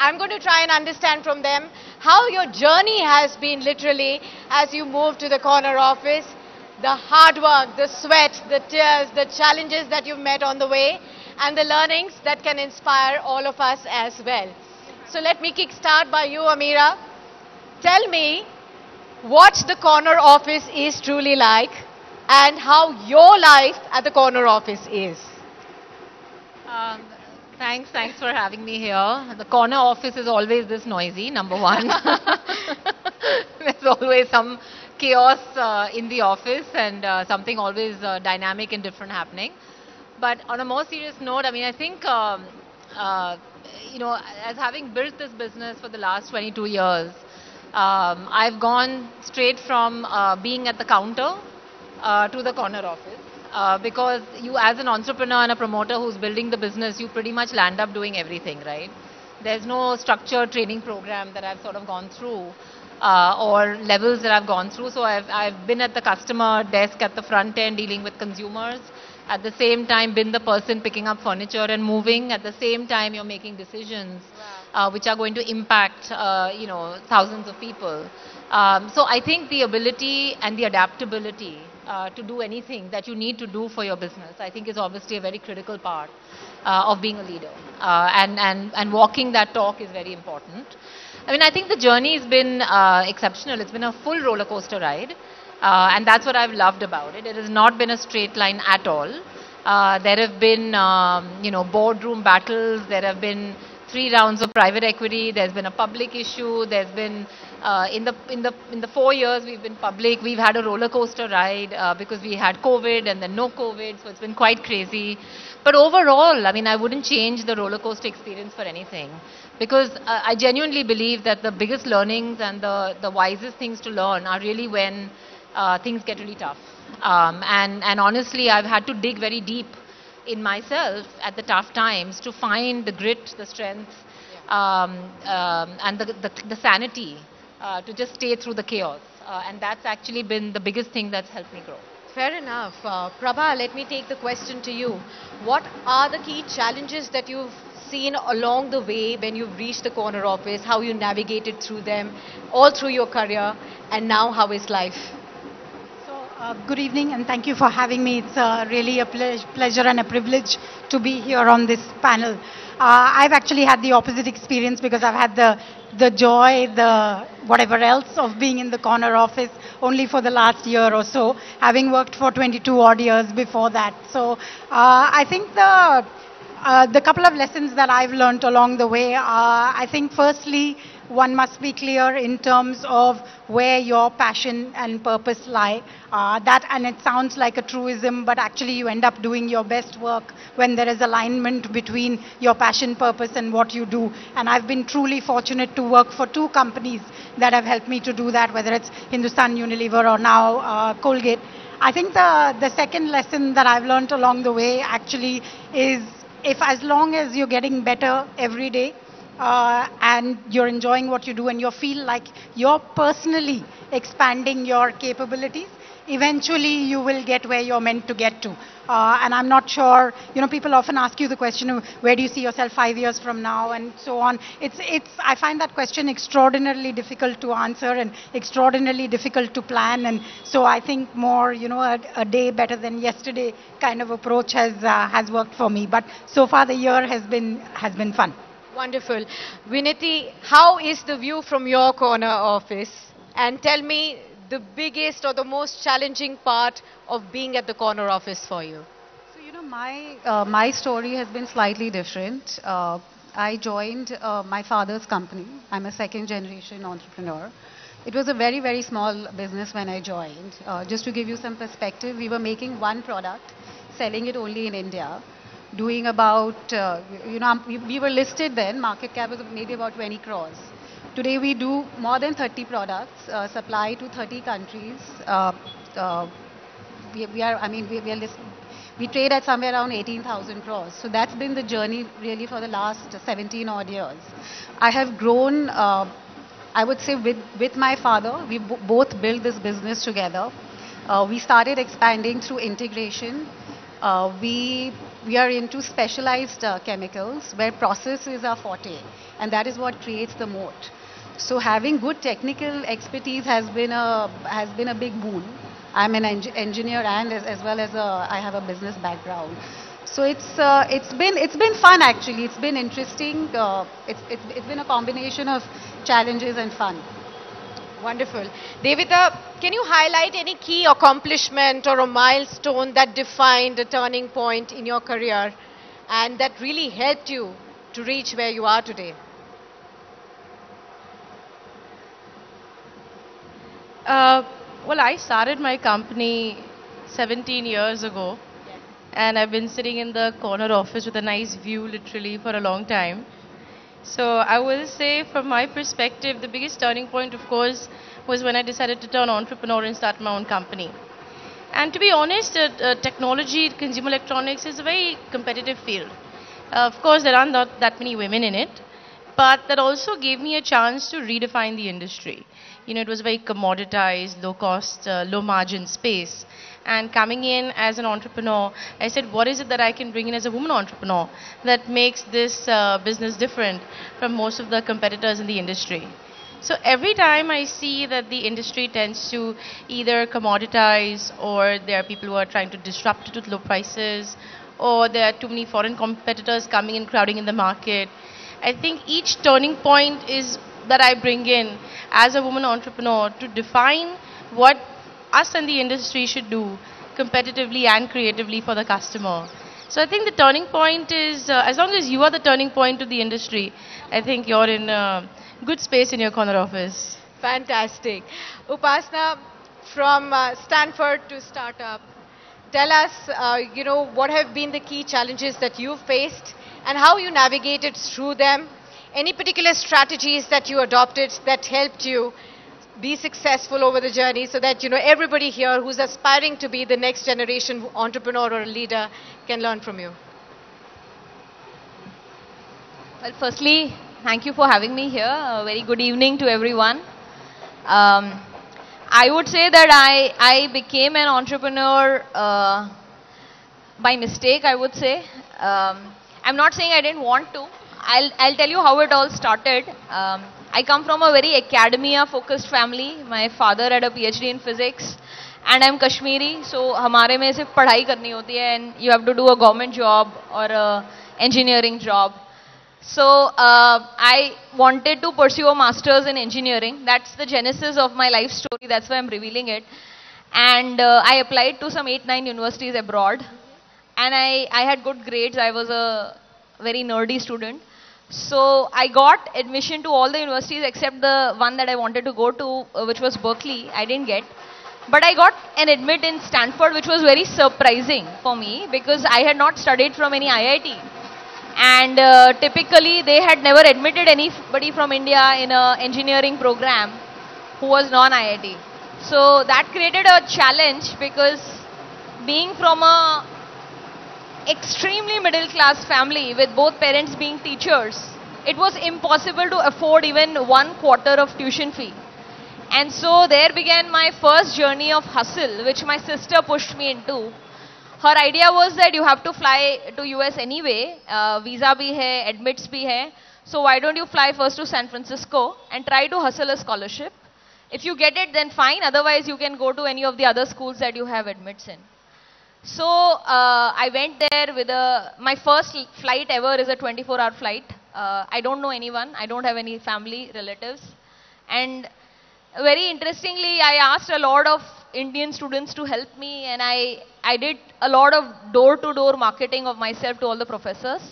I'm going to try and understand from them how your journey has been literally as you move to the corner office, the hard work, the sweat, the tears, the challenges that you've met on the way, and the learnings that can inspire all of us as well. So let me kickstart by you, Ameera. Tell me what the corner office is truly like and how your life at the corner office is. Um, thanks for having me here. The corner office is always this noisy, number one. There's always some chaos in the office and something always dynamic and different happening. But on a more serious note, I mean, I think, uh, as having built this business for the last 22 years, I've gone straight from being at the counter to the corner office. Because you, as an entrepreneur and a promoter who's building the business, you pretty much land up doing everything, right? There's no structured training program that I've sort of gone through or levels that I've gone through. So I've been at the customer desk at the front end dealing with consumers. At the same time, been the person picking up furniture and moving. At the same time, you're making decisions which are going to impact, thousands of people. So I think the ability and the adaptability to do anything that you need to do for your business, I think is obviously a very critical part of being a leader. And walking that talk is very important. I mean, I think the journey has been exceptional. It's been a full roller coaster ride. And that's what I've loved about it. It has not been a straight line at all. There have been, boardroom battles. There have been 3 rounds of private equity. There's been a public issue. There's been, in the 4 years we've been public, we've had a roller coaster ride because we had COVID and then no COVID. So it's been quite crazy. But overall, I mean, I wouldn't change the roller coaster experience for anything. Because I genuinely believe that the biggest learnings and the wisest things to learn are really when things get really tough. And honestly, I've had to dig very deep in myself at the tough times to find the grit, the strength, and the sanity to just stay through the chaos. And that's actually been the biggest thing that's helped me grow. Fair enough. Prabha, let me take the question to you. What are the key challenges that you've seen along the way when you've reached the corner office, how you navigated through them all through your career, and now how is life? Good evening and thank you for having me. It's really a pleasure and a privilege to be here on this panel. I've actually had the opposite experience because I've had the joy, the whatever else of being in the corner office only for the last year or so, having worked for 22 odd years before that. So I think the couple of lessons that I've learned along the way, I think firstly, one must be clear in terms of where your passion and purpose lie. And it sounds like a truism, but actually you end up doing your best work when there is alignment between your passion, purpose, and what you do. And I've been truly fortunate to work for 2 companies that have helped me to do that, whether it's Hindustan Unilever or now Colgate. I think the second lesson that I've learned along the way actually is if as long as you're getting better every day, and you're enjoying what you do and you feel like you're personally expanding your capabilities, eventually you will get where you're meant to get to. And I'm not sure, people often ask you the question of where do you see yourself 5 years from now and so on. I find that question extraordinarily difficult to answer and extraordinarily difficult to plan. And so I think more, a day better than yesterday kind of approach has worked for me. But so far the year has been fun. Wonderful. Vinati, how is the view from your corner office? And tell me the biggest or the most challenging part of being at the corner office for you. So, my story has been slightly different. I joined my father's company. I'm a second generation entrepreneur. It was a very, very small business when I joined. Just to give you some perspective, we were making one product, selling it only in India. Doing about, we were listed then, market cap was maybe about 20 crores. Today we do more than 30 products, supply to 30 countries. We trade at somewhere around 18,000 crores. So that's been the journey really for the last 17 odd years. I have grown, I would say with my father, we both built this business together. We started expanding through integration. We we are into specialized chemicals where process is our forte, and that is what creates the moat. So having good technical expertise has been a big boon. I'm an engineer and as well as I have a business background. So it's been fun actually. It's been interesting. It's been a combination of challenges and fun. Wonderful. Devita, can you highlight any key accomplishment or a milestone that defined a turning point in your career and that really helped you to reach where you are today? Well, I started my company 17 years ago, and I've been sitting in the corner office with a nice view literally for a long time. So I will say from my perspective, the biggest turning point, of course, was when I decided to turn entrepreneur and start my own company. And to be honest, technology, consumer electronics is a very competitive field. Of course, there are not that many women in it, but that also gave me a chance to redefine the industry. You know, it was a very commoditized, low cost, low margin space. And coming in as an entrepreneur, I said, what is it that I can bring in as a woman entrepreneur that makes this business different from most of the competitors in the industry? So every time I see that the industry tends to either commoditize, or there are people who are trying to disrupt it with low prices, or there are too many foreign competitors coming in, crowding in the market, I think each turning point is that I bring in as a woman entrepreneur to define what us and the industry should do competitively and creatively for the customer. So I think the turning point is, as long as you are the turning point to the industry, I think you're in a good space in your corner office. Fantastic. Upasana, from Stanford to startup, tell us, what have been the key challenges that you've faced and how you navigated through them. Any particular strategies that you adopted that helped you be successful over the journey, so that everybody here who's aspiring to be the next generation entrepreneur or a leader can learn from you? Well, firstly, thank you for having me here. A very good evening to everyone. I would say that I became an entrepreneur by mistake, I would say. I'm not saying I didn't want to. I'll tell you how it all started. I come from a very academia-focused family. My father had a PhD in physics, and I'm Kashmiri, so हमारे में सिर्फ पढ़ाई करनी होती है, and you have to do a government job or a engineering job. So I wanted to pursue a master's in engineering. That's the genesis of my life story. That's why I'm revealing it. And I applied to some 8-9 universities abroad, and I had good grades. I was a very nerdy student. So I got admission to all the universities except the one that I wanted to go to, which was Berkeley. I didn't get. But I got an admit in Stanford, which was very surprising for me because I had not studied from any IIT. And typically they had never admitted anybody from India in an engineering program who was non-IIT. So that created a challenge because being from a extremely middle class family with both parents being teachers, it was impossible to afford even 1/4 of tuition fee. And so there began my first journey of hustle, which my sister pushed me into. Her idea was that you have to fly to US anyway, visa bhi hai, admits bhi hai, so why don't you fly first to San Francisco and try to hustle a scholarship. If you get it, then fine, otherwise you can go to any of the other schools that you have admits in. So I went there with my first flight ever is a 24-hour flight. I don't know anyone. I don't have any family, relatives. And very interestingly, I asked a lot of Indian students to help me, and I did a lot of door-to-door marketing of myself to all the professors.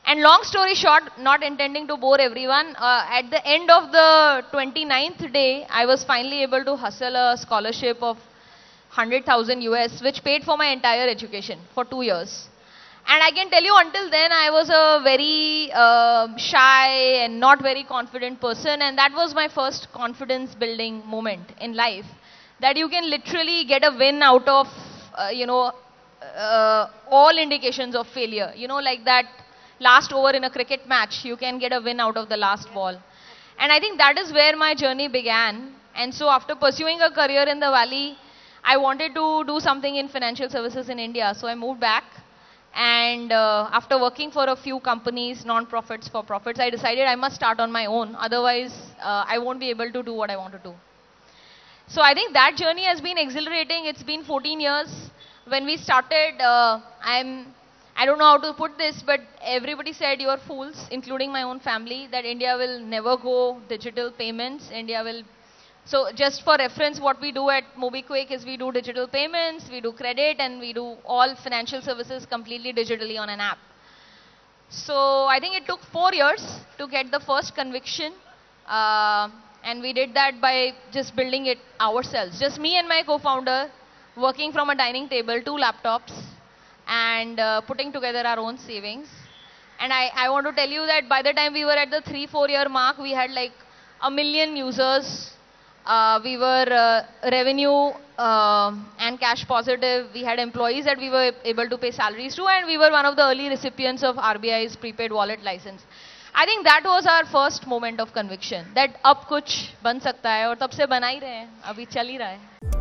And long story short, not intending to bore everyone, at the end of the 29th day, I was finally able to hustle a scholarship of 100,000 US, which paid for my entire education for 2 years. And I can tell you, until then, I was a very shy and not very confident person, and that was my first confidence building moment in life, that you can literally get a win out of, all indications of failure. Like that last over in a cricket match, you can get a win out of the last ball. And I think that is where my journey began. And so after pursuing a career in the Valley, I wanted to do something in financial services in India. So I moved back And after working for a few companies, non-profits, for profits, I decided I must start on my own. Otherwise, I won't be able to do what I want to do. So I think that journey has been exhilarating. It's been 14 years. When we started, I don't know how to put this, but everybody said you are fools, including my own family, that India will never go digital payments. India will. So just for reference, what we do at MobiKwik is we do digital payments, we do credit, and we do all financial services completely digitally on an app. So I think it took 4 years to get the first conviction. And we did that by just building it ourselves. Just me and my co-founder working from a dining table, 2 laptops, and putting together our own savings. And I want to tell you that by the time we were at the 3-4 year mark, we had like 1 million users. We were revenue and cash positive. We had employees that we were able to pay salaries to, and we were one of the early recipients of RBI's prepaid wallet license. I think that was our first moment of conviction that अब कुछ बन सकता है और तब से बना ही रहे हैं, अभी चल ही रहा है.